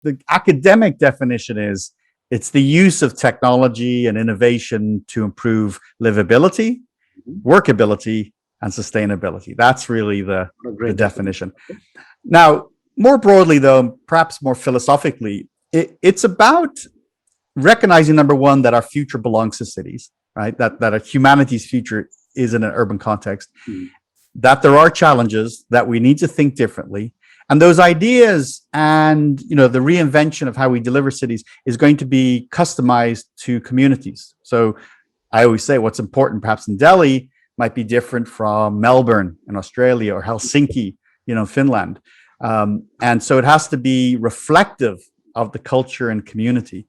the academic definition is it's the use of technology and innovation to improve livability, workability, and sustainability. That's really the definition. Now, more broadly, though, perhaps more philosophically, it's about recognizing, number one, that our future belongs to cities, right? That humanity's future is in an urban context, that there are challenges, that we need to think differently. And those ideas and, the reinvention of how we deliver cities is going to be customized to communities. So I always say what's important perhaps in Delhi might be different from Melbourne in Australia or Helsinki, Finland. And so it has to be reflective of the culture and community.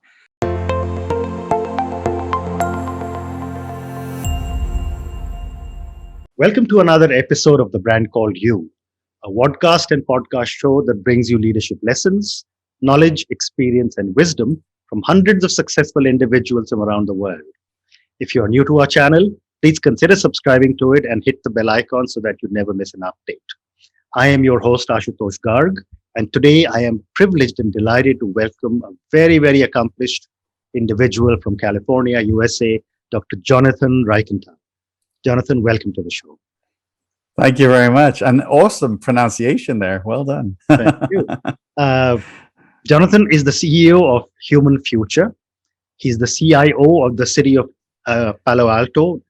Welcome to another episode of The Brand Called You, a podcast and podcast show that brings you leadership lessons, knowledge, experience, and wisdom from hundreds of successful individuals from around the world. If you are new to our channel, please consider subscribing to it and hit the bell icon so that you never miss an update. I am your host, Ashutosh Garg, and today I am privileged and delighted to welcome a very, very accomplished individual from California, USA, Dr. Jonathan Reichental. Jonathan, welcome to the show. Thank you very much. And awesome pronunciation there. Well done. Thank you. Jonathan is the CEO of Human Future. He's the CIO of the City of Palo Alto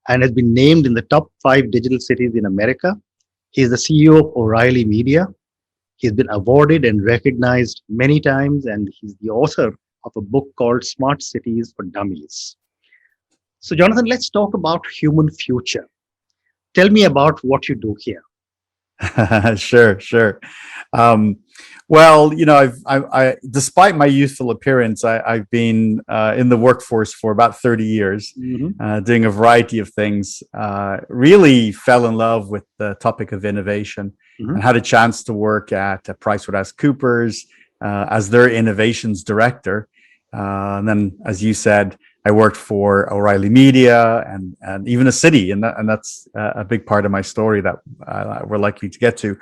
and has been named in the top 5 digital cities in America. He's the CEO of O'Reilly Media. He's been awarded and recognized many times, and he's the author of a book called Smart Cities for Dummies. So, Jonathan, let's talk about Human Future. Tell me about what you do here. Sure. Well, I despite my youthful appearance, I've been in the workforce for about 30 years, doing a variety of things. Really fell in love with the topic of innovation and had a chance to work at PricewaterhouseCoopers as their innovations director. And then, as you said, I worked for O'Reilly Media and even a city, and that's a big part of my story that we're likely to get to.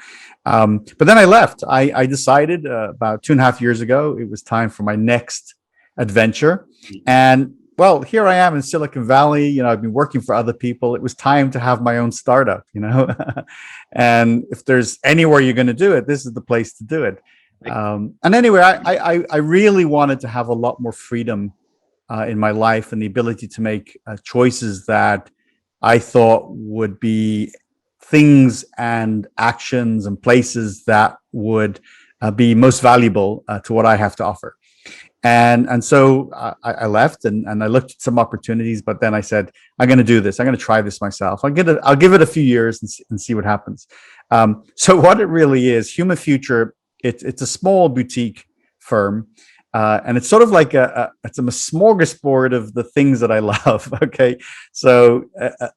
But then I left. I decided about 2.5 years ago it was time for my next adventure. And well, here I am in Silicon Valley. I've been working for other people. It was time to have my own startup. And if there's anywhere you're going to do it, this is the place to do it. And anyway, I really wanted to have a lot more freedom in my life and the ability to make choices that I thought would be things and actions and places that would be most valuable to what I have to offer. And so I left and I looked at some opportunities, but then I said, I'm going to do this. I'm going to try this myself. I'll give it a few years and see what happens. So what it really is, Human Future, it's a small boutique firm. And it's sort of like it's a smorgasbord of the things that I love. Okay. So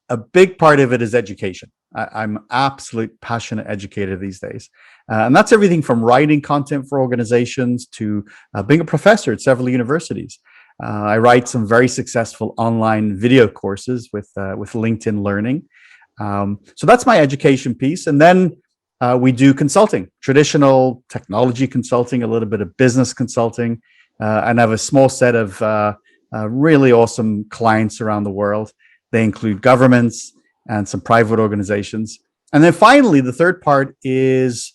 a big part of it is education. I'm an absolute passionate educator these days. And that's everything from writing content for organizations to being a professor at several universities. I write some very successful online video courses with LinkedIn Learning. So that's my education piece. And then we do consulting, traditional technology consulting, a little bit of business consulting, and I have a small set of really awesome clients around the world. They include governments and some private organizations. And then finally, the third part is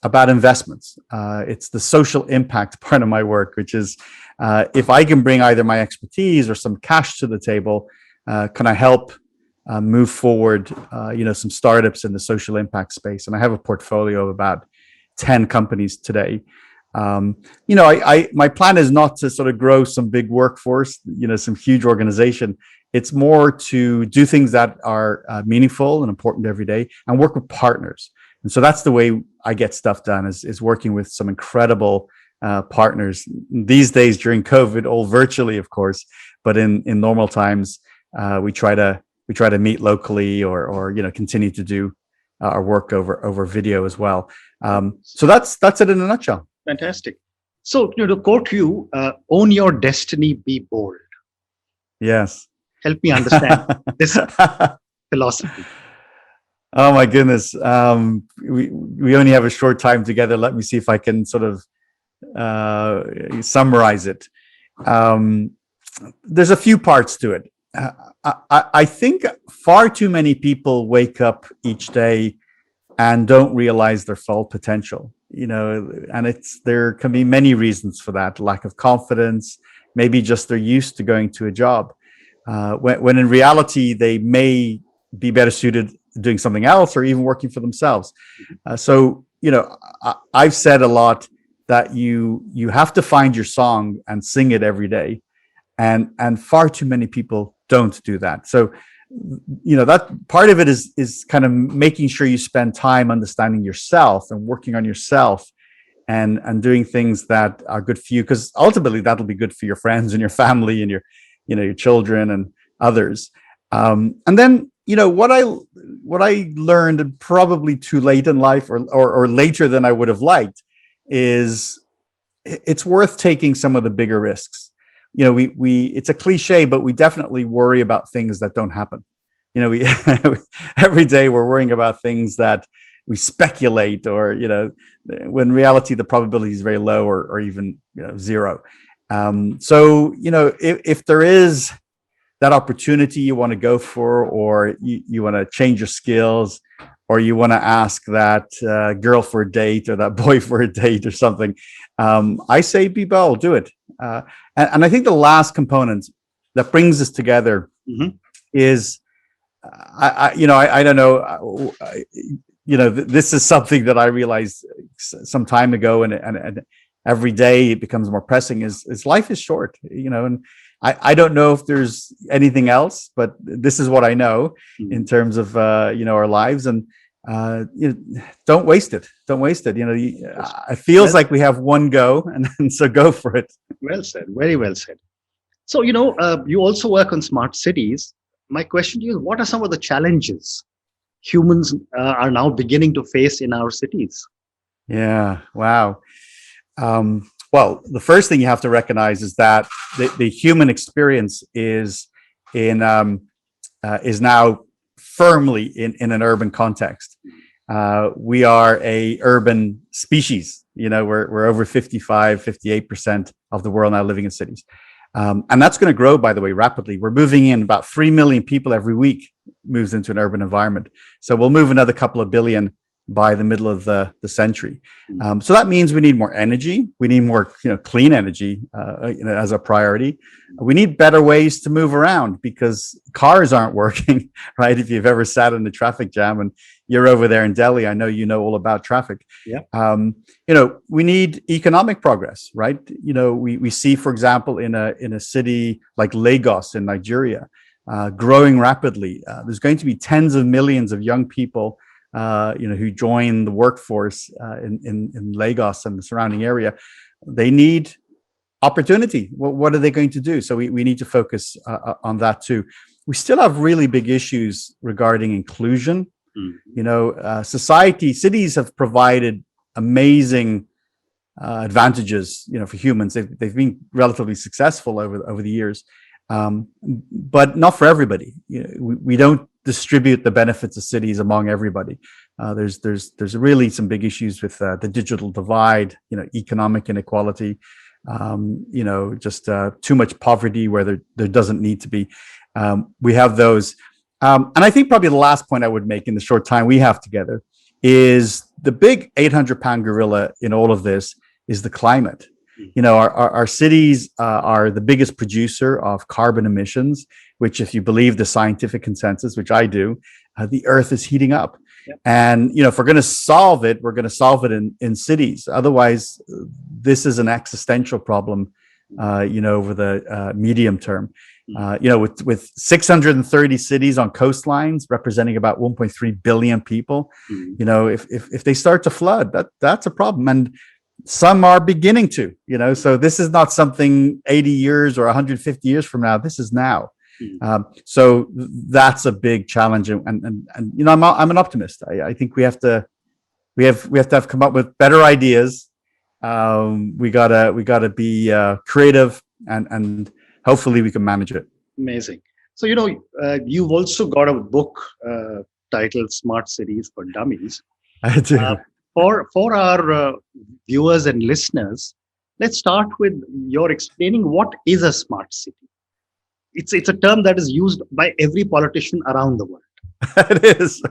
about investments. It's the social impact part of my work, which is if I can bring either my expertise or some cash to the table, can I help move forward, some startups in the social impact space. And I have a portfolio of about 10 companies today. My plan is not to sort of grow some big workforce, some huge organization. It's more to do things that are meaningful and important every day and work with partners. And so that's the way I get stuff done is working with some incredible partners these days during COVID, all virtually, of course, but in normal times, we try to meet locally or continue to do our work over video as well. So that's it in a nutshell. Fantastic. So, to quote you, own your destiny, be bold. Yes. Help me understand this philosophy. Oh my goodness. We only have a short time together. Let me see if I can sort of summarize it, there's a few parts to it. I think far too many people wake up each day and don't realize their full potential, and there can be many reasons for that: lack of confidence, maybe just they're used to going to a job, when in reality they may be better suited doing something else or even working for themselves. So I've said a lot that you have to find your song and sing it every day, and far too many people don't do that. So that part of it is kind of making sure you spend time understanding yourself and working on yourself, and doing things that are good for you, because ultimately that'll be good for your friends and your family and your children and others. And then what I learned, and probably too late in life, or later than I would have liked, is it's worth taking some of the bigger risks. We it's a cliche, but we definitely worry about things that don't happen. We every day we're worrying about things that we speculate, or when in reality the probability is very low, or even zero. So if there is that opportunity you want to go for, or you want to change your skills, or you want to ask that girl for a date, or that boy for a date or something, I say be bold, do it. And I think the last component that brings us together is, I don't know, this is something that I realized some time ago, and every day it becomes more pressing, is life is short, and I don't know if there's anything else, but this is what I know in terms of our lives, and don't waste it. Don't waste it. It feels like we have one go, and so go for it. Well said. Very well said. So, you also work on smart cities. My question to you is, what are some of the challenges humans are now beginning to face in our cities? Yeah. Wow. Well, the first thing you have to recognize is that the human experience is now firmly in an urban context. We are a urban species. We're over 58% of the world now living in cities. And that's going to grow, by the way, rapidly. We're moving in about 3 million people every week moves into an urban environment. So we'll move another couple of billion by the middle of the century. So that means we need more energy. We need more clean energy as a priority. We need better ways to move around, because cars aren't working, right? If you've ever sat in the traffic jam, and you're over there in Delhi, I know all about traffic. Yeah. We need economic progress, right? We see, for example, in a city like Lagos in Nigeria, growing rapidly. There's going to be tens of millions of young people who join the workforce in Lagos and the surrounding area. They need opportunity. What are they going to do? So we need to focus on that too. We still have really big issues regarding inclusion. Cities have provided amazing advantages, for humans. They've been relatively successful over the years, but not for everybody. We don't distribute the benefits of cities among everybody. There's really some big issues with the digital divide, economic inequality, just too much poverty where there doesn't need to be. We have those. And I think probably the last point I would make in the short time we have together is the big 800-pound gorilla in all of this is the climate. Our cities are the biggest producer of carbon emissions, which, if you believe the scientific consensus, which I do, the Earth is heating up. Yep. And, if we're going to solve it, we're going to solve it in cities. Otherwise, this is an existential problem, over the medium term. With 630 cities on coastlines representing about 1.3 billion people, if they start to flood, that's a problem. And some are beginning to, so this is not something 80 years or 150 years from now. This is now. So that's a big challenge. And I'm an optimist. I think we have to have come up with better ideas. We gotta be creative, and hopefully we can manage it. Amazing. So, you've also got a book titled Smart Cities for Dummies. I do. For our viewers and listeners, Let's start with your explaining what is a smart city. It's a term that is used by every politician around the world. It is.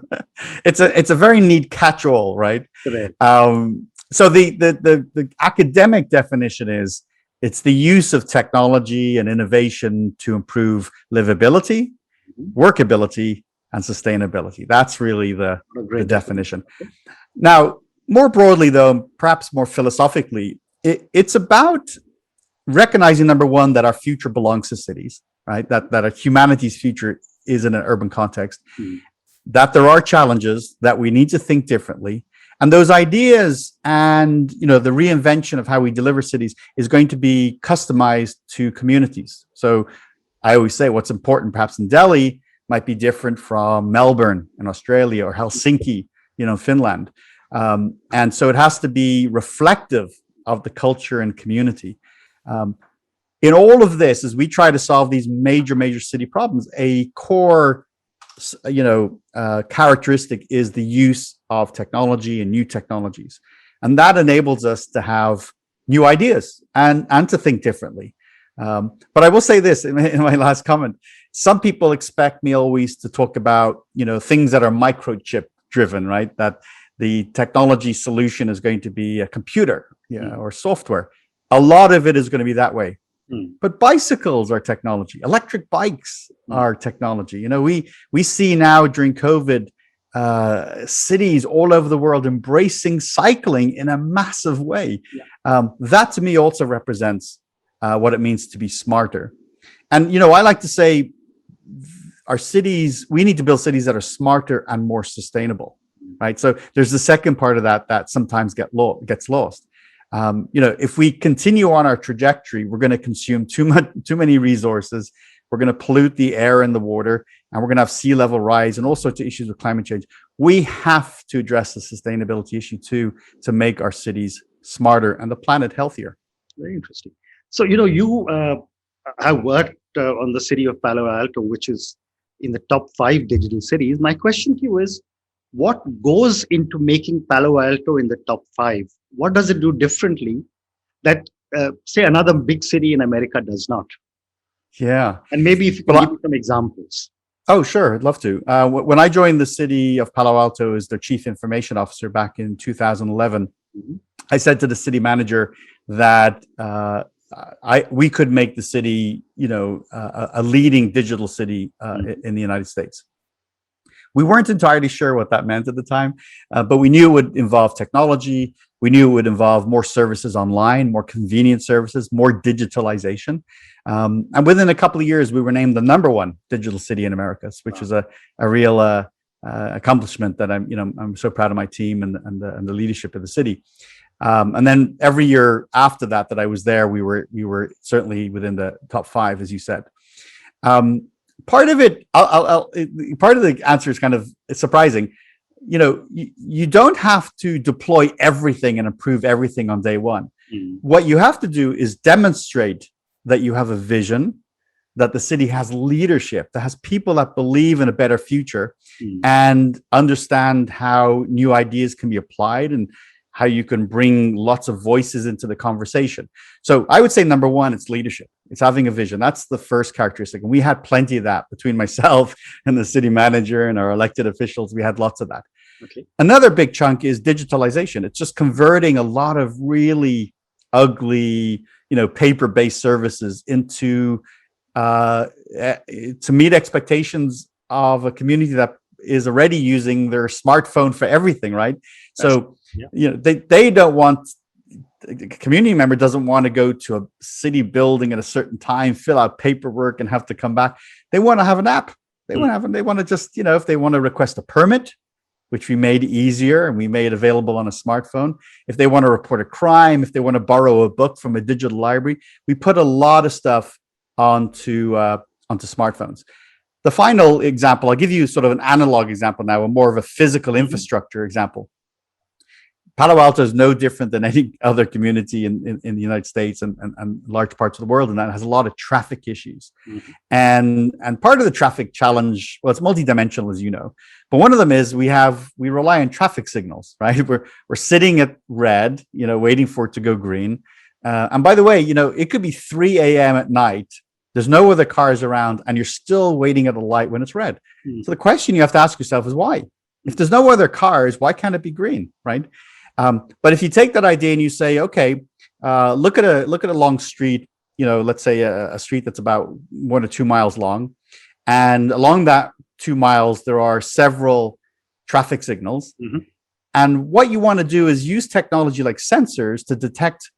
It's a very neat catch-all, right? Correct. So the academic definition is it's the use of technology and innovation to improve livability, workability, and sustainability. That's really the definition. Now, more broadly, though, perhaps more philosophically, it's about recognizing, number one, that our future belongs to cities, right? That humanity's future is in an urban context, that there are challenges, that we need to think differently. And those ideas and, the reinvention of how we deliver cities is going to be customized to communities. So I always say what's important perhaps in Delhi might be different from Melbourne in Australia or Helsinki, Finland. And so it has to be reflective of the culture and community. In all of this, as we try to solve these major city problems, a core, characteristic is the use of technology and new technologies. And that enables us to have new ideas and to think differently. But I will say this in my last comment, some people expect me always to talk about, things that are microchip driven, right? That the technology solution is going to be a computer, or software. A lot of it is going to be that way. But bicycles are technology. Electric bikes are technology. We see now during COVID, cities all over the world embracing cycling in a massive way. That to me also represents what it means to be smarter. And, I like to say our cities, we need to build cities that are smarter and more sustainable, right? So there's the second part of that sometimes gets lost. If we continue on our trajectory, we're going to consume too many resources. We're going to pollute the air and the water, and we're going to have sea level rise and all sorts of issues with climate change. We have to address the sustainability issue too, to make our cities smarter and the planet healthier. Very interesting. So, you have worked on the city of Palo Alto, which is in the top 5 digital cities. My question to you is, what goes into making Palo Alto in the top 5? What does it do differently that, say, another big city in America does not? Yeah. And maybe if you can give me some examples. Oh, sure. I'd love to. When I joined the city of Palo Alto as their chief information officer back in 2011, I said to the city manager that we could make the city, a leading digital city in the United States. We weren't entirely sure what that meant at the time, but we knew it would involve technology. We knew it would involve more services online, more convenient services, more digitalization. And within a couple of years, we were named the #1 digital city in America, which is a real accomplishment that I'm so proud of my team and the leadership of the city. And then every year after that I was there, we were certainly within the top 5, as you said. Part of it, part of the answer is kind of surprising. You don't have to deploy everything and improve everything on day one. What you have to do is demonstrate that you have a vision, that the city has leadership, that has people that believe in a better future and understand how new ideas can be applied and how you can bring lots of voices into the conversation. So I would say #1, it's leadership. It's having a vision. That's the first characteristic. And we had plenty of that between myself and the city manager and our elected officials. We had lots of that. Okay. Another big chunk is digitalization. It's just converting a lot of really ugly, paper-based services into to meet expectations of a community that is already using their smartphone for everything, right? So, they don't want, a community member doesn't want to go to a city building at a certain time, fill out paperwork and have to come back. They want to have an app. They want to just, if they want to request a permit, which we made easier and we made available on a smartphone. If they want to report a crime, if they want to borrow a book from a digital library, we put a lot of stuff onto smartphones. The final example, I'll give you sort of an analog example now, more of a physical infrastructure example. Palo Alto is no different than any other community in the United States and large parts of the world, and that has a lot of traffic issues. And part of the traffic challenge, well, it's multidimensional, as you know, but one of them is we rely on traffic signals, right? We're sitting at red, waiting for it to go green. And by the way, it could be 3 a.m. at night. There's no other cars around, and you're still waiting at a light when it's red. So the question you have to ask yourself is why? If there's no other cars, why can't it be green, right? But if you take that idea and you say, okay, look at a long street, let's say a street that's about 1 or 2 miles long, and along that 2 miles there are several traffic signals. And what you want to do is use technology like sensors to detect,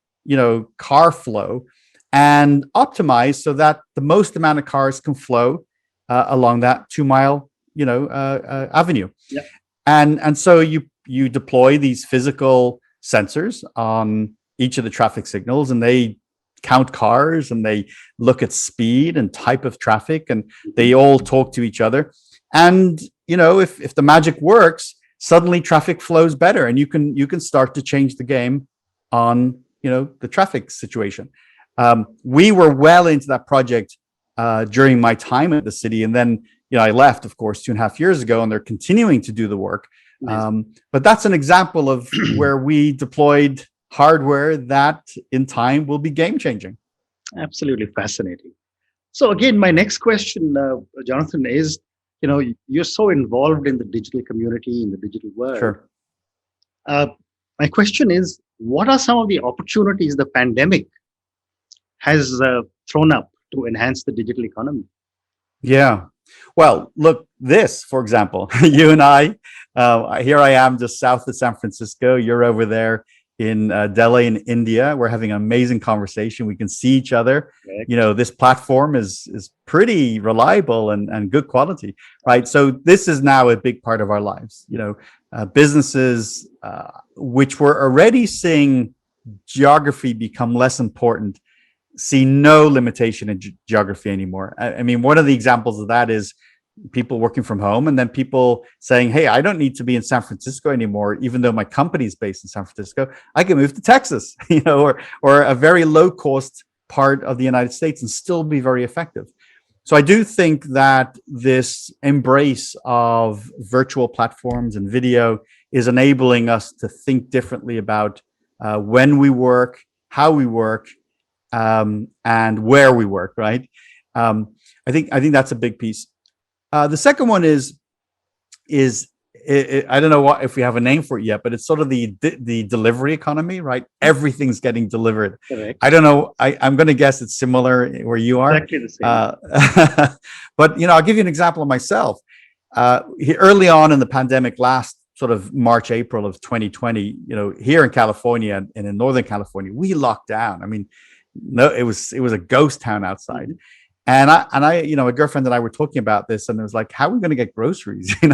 car flow and optimize so that the most amount of cars can flow along that 2 mile, avenue. Yeah. And so you deploy these physical sensors on each of the traffic signals, and they count cars and they look at speed and type of traffic, and they all talk to each other. And if the magic works, suddenly traffic flows better, and you can start to change the game on the traffic situation. We were well into that project during my time at the city, and then I left, of course, 2.5 years ago, and they're continuing to do the work. But that's an example of where we deployed hardware that in time will be game changing. Absolutely fascinating. So again, my next question, Jonathan, is, you're so involved in the digital community, in the digital world. Sure. My question is, what are some of the opportunities the pandemic has thrown up to enhance the digital economy? Yeah. Well, look, this, for example, you and I, here I am just south of San Francisco. You're over there in Delhi in India. We're having an amazing conversation. We can see each other. Correct. This platform is pretty reliable and good quality, right? So this is now a big part of our lives. Businesses which were already seeing geography become less important see no limitation in geography anymore. I mean, one of the examples of that is people working from home, and then people saying, hey, I don't need to be in San Francisco anymore, even though my company is based in San Francisco. I can move to Texas, or a very low cost part of the United States and still be very effective. So I do think that this embrace of virtual platforms and video is enabling us to think differently about when we work, how we work, and where we work, right? I think that's a big piece. The second one is I don't know if we have a name for it yet, but it's sort of the delivery economy, right? Everything's getting delivered. Correct. I don't know. I'm going to guess it's similar where you are. Exactly the same. But I'll give you an example of myself. Early on in the pandemic, last sort of March, April of 2020, here in California and in Northern California, we locked down. I mean, no, it was a ghost town outside. And I, my girlfriend and I were talking about this, and it was like, how are we going to get groceries? Can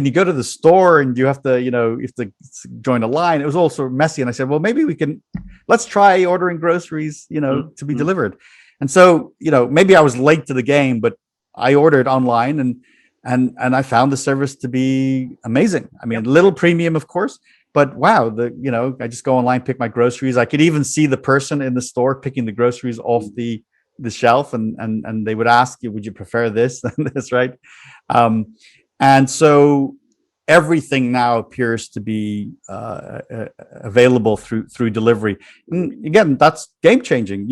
you go to the store and you have to, you have to join a line? It was all sort of messy. And I said, well, maybe let's try ordering groceries, to be delivered. And so, maybe I was late to the game, but I ordered online and I found the service to be amazing. I mean, a little premium, of course, but wow, I just go online, pick my groceries. I could even see the person in the store picking the groceries off the shelf, and they would ask you, would you prefer this and this, right? And so everything now appears to be available through delivery. And again, that's game changing.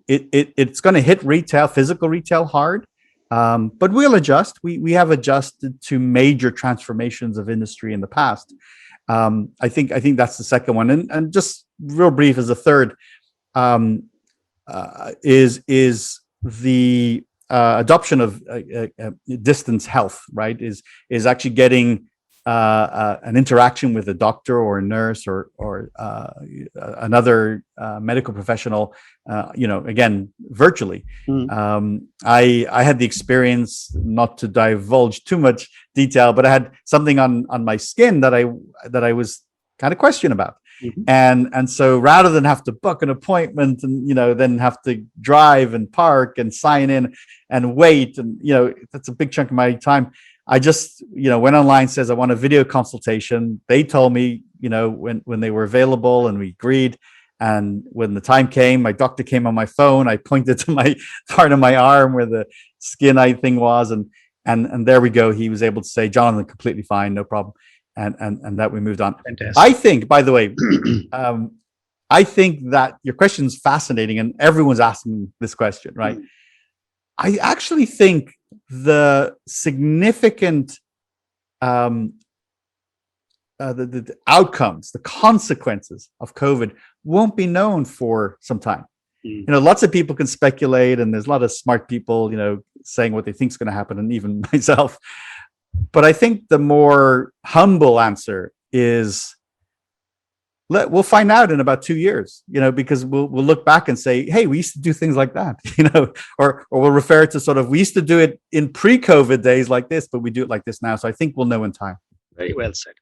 It's going to hit physical retail hard, but we'll adjust. We have adjusted to major transformations of industry in the past. I think that's the second one, and just real brief as a third. Is the adoption of distance health, right? Is actually getting an interaction with a doctor or a nurse or another medical professional, again, virtually. I had the experience, not to divulge too much detail, but I had something on my skin that I was kind of questioned about. And so rather than have to book an appointment and, then have to drive and park and sign in and wait, and, that's a big chunk of my time. I just, went online, says I want a video consultation. They told me, when they were available, and we agreed. And when the time came, my doctor came on my phone. I pointed to my part of my arm where the skin eye thing was. And there we go. He was able to say, Jonathan, completely fine, no problem. And that we moved on. Fantastic. I think, by the way, I think that your question is fascinating, and everyone's asking this question, right? I actually think the significant the outcomes, the consequences of COVID won't be known for some time. You know, lots of people can speculate, and there's a lot of smart people, you know, saying what they think is going to happen, and even myself. But I think the more humble answer is, we'll find out in about 2 years, you know, because we'll look back and say, hey, we used to do things like that, you know, or we'll refer to sort of, we used to do it in pre-COVID days like this, but we do it like this now. So I think we'll know in time. Very well said.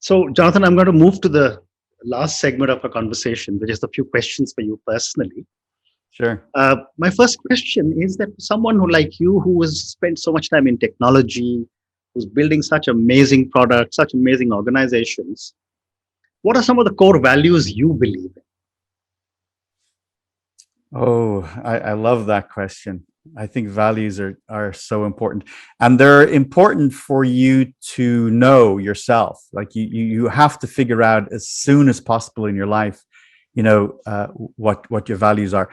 So, Jonathan, I'm going to move to the last segment of our conversation, which is a few questions for you personally. Sure. My first question is that someone who, like you, who has spent so much time in technology, who's building such amazing products, such amazing organizations, what are some of the core values you believe in? Oh, I love that question. I think values are so important, and they're important for you to know yourself. Like you have to figure out as soon as possible in your life, you know, what your values are.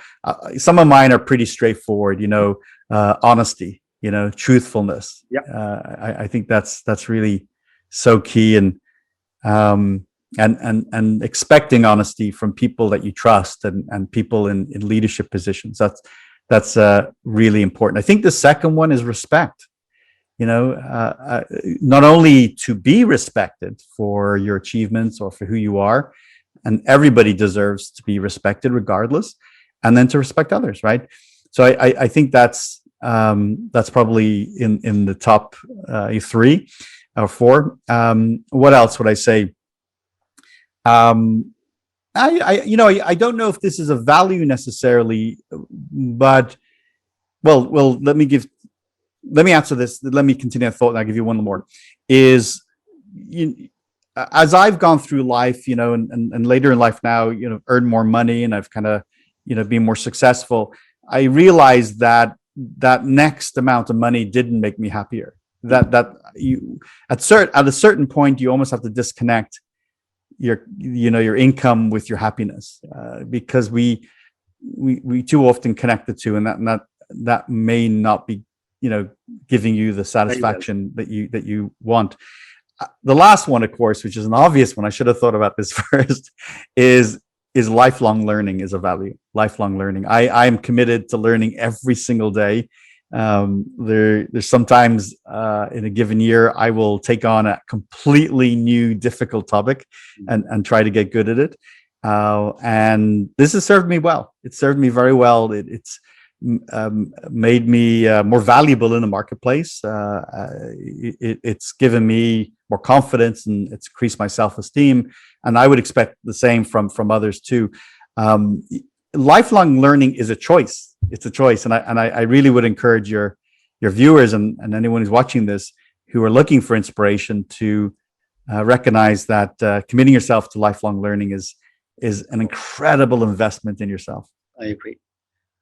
Some of mine are pretty straightforward, you know, honesty, you know, truthfulness. Yeah. I think that's really so key, and expecting honesty from people that you trust, and people in leadership positions. That's really important. I think the second one is respect. You know, not only to be respected for your achievements or for who you are, and everybody deserves to be respected regardless, and then to respect others, right? So I think that's probably in the top 3 or 4. What else would I say? I don't know if this is a value necessarily, but well, let me answer this. Let me continue that thought, and I'll give you one more. As I've gone through life, you know, and later in life now, you know, earned more money, and I've kind of, you know, been more successful, I realized that next amount of money didn't make me happier. That you at a certain point, you almost have to disconnect your income with your happiness, because we too often connect the two, and that may not be, you know, giving you the satisfaction that you want. The last one, of course, which is an obvious one, I should have thought about this first, is lifelong learning is a value. Lifelong learning. I am committed to learning every single day. There's sometimes in a given year, I will take on a completely new, difficult topic and try to get good at it. And this has served me well. It served me very well. It's made me more valuable in the marketplace. It's given me more confidence, and it's increased my self-esteem. And I would expect the same from others too. Lifelong learning is a choice. It's a choice, and I really would encourage your viewers and anyone who's watching this who are looking for inspiration to recognize that committing yourself to lifelong learning is an incredible investment in yourself. I agree.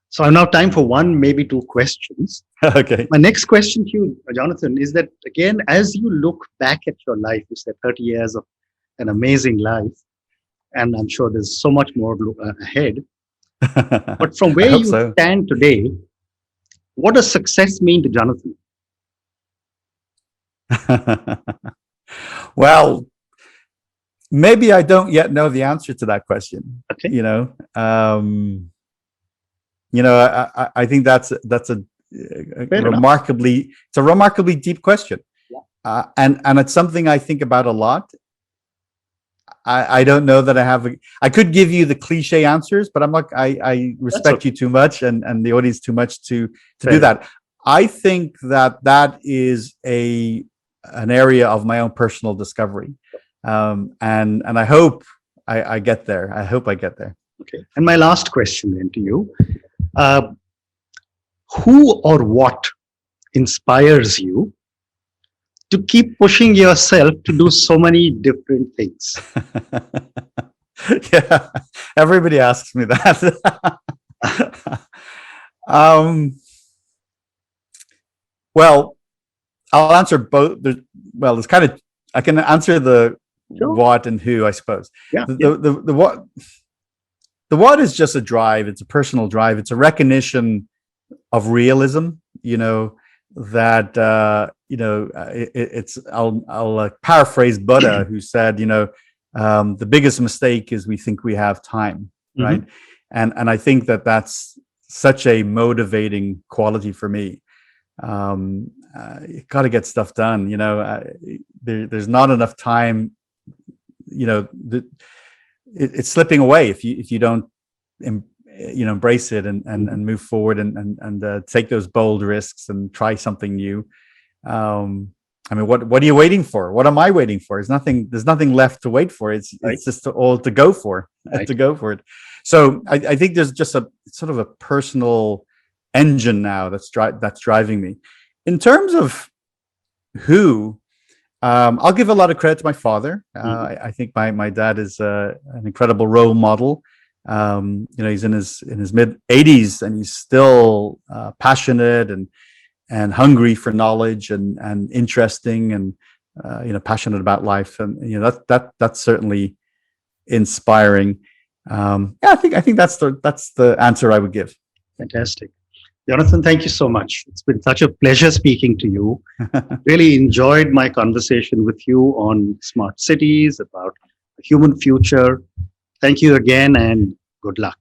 So I now have time for one, maybe 2 questions. Okay. My next question to you, Jonathan, is that, again, as you look back at your life, you said 30 years of an amazing life, and I'm sure there's so much more ahead. But from where you stand today, what does success mean to Jonathan? Well, maybe I don't yet know the answer to that question. Okay. I think that's a remarkably deep question. Yeah. And it's something I think about a lot. I don't know that I could give you the cliche answers, but I respect you too much and the audience too much to do that. I think that is an area of my own personal discovery. And I hope I get there. I hope I get there. Okay. And my last question then to you, who or what inspires you to keep pushing yourself to do so many different things? Yeah, everybody asks me that. Well, I'll answer both. There's kind of, I can answer the what and who, I suppose. Yeah. The what. the what is just a drive. It's a personal drive. It's a recognition of realism, that it's I'll paraphrase Buddha, who said, the biggest mistake is we think we have time, right? And I think that's such a motivating quality for me. You got to get stuff done. There's not enough time. It's slipping away if you don't embrace it and move forward and take those bold risks and try something new. What are you waiting for? What am I waiting for? There's nothing left to wait for. It's just all to go for, to go for it. So I think there's just a sort of a personal engine now that's driving me. In terms of who, I'll give a lot of credit to my father. I think my dad is an incredible role model. He's in his mid 80s and he's still passionate and hungry for knowledge and interesting and passionate about life, and that's certainly inspiring. I think that's the answer I would give. Fantastic. Jonathan, thank you so much. It's been such a pleasure speaking to you. Really enjoyed my conversation with you on smart cities, about the human future. Thank you again and good luck.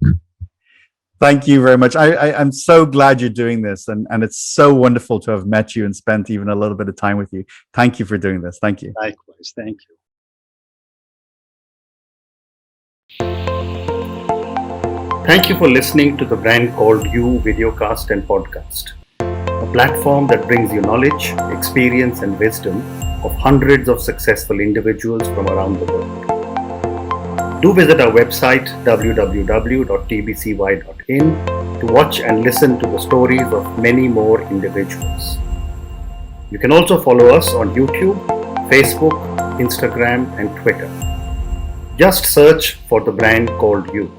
Thank you very much. I'm so glad you're doing this, and it's so wonderful to have met you and spent even a little bit of time with you. Thank you for doing this. Thank you. Likewise. Thank you. Thank you for listening to the Brand Called You videocast and podcast, a platform that brings you knowledge, experience, and wisdom of hundreds of successful individuals from around the world. Do visit our website www.tbcy.in to watch and listen to the stories of many more individuals. You can also follow us on YouTube, Facebook, Instagram, and Twitter. Just search for the Brand Called You.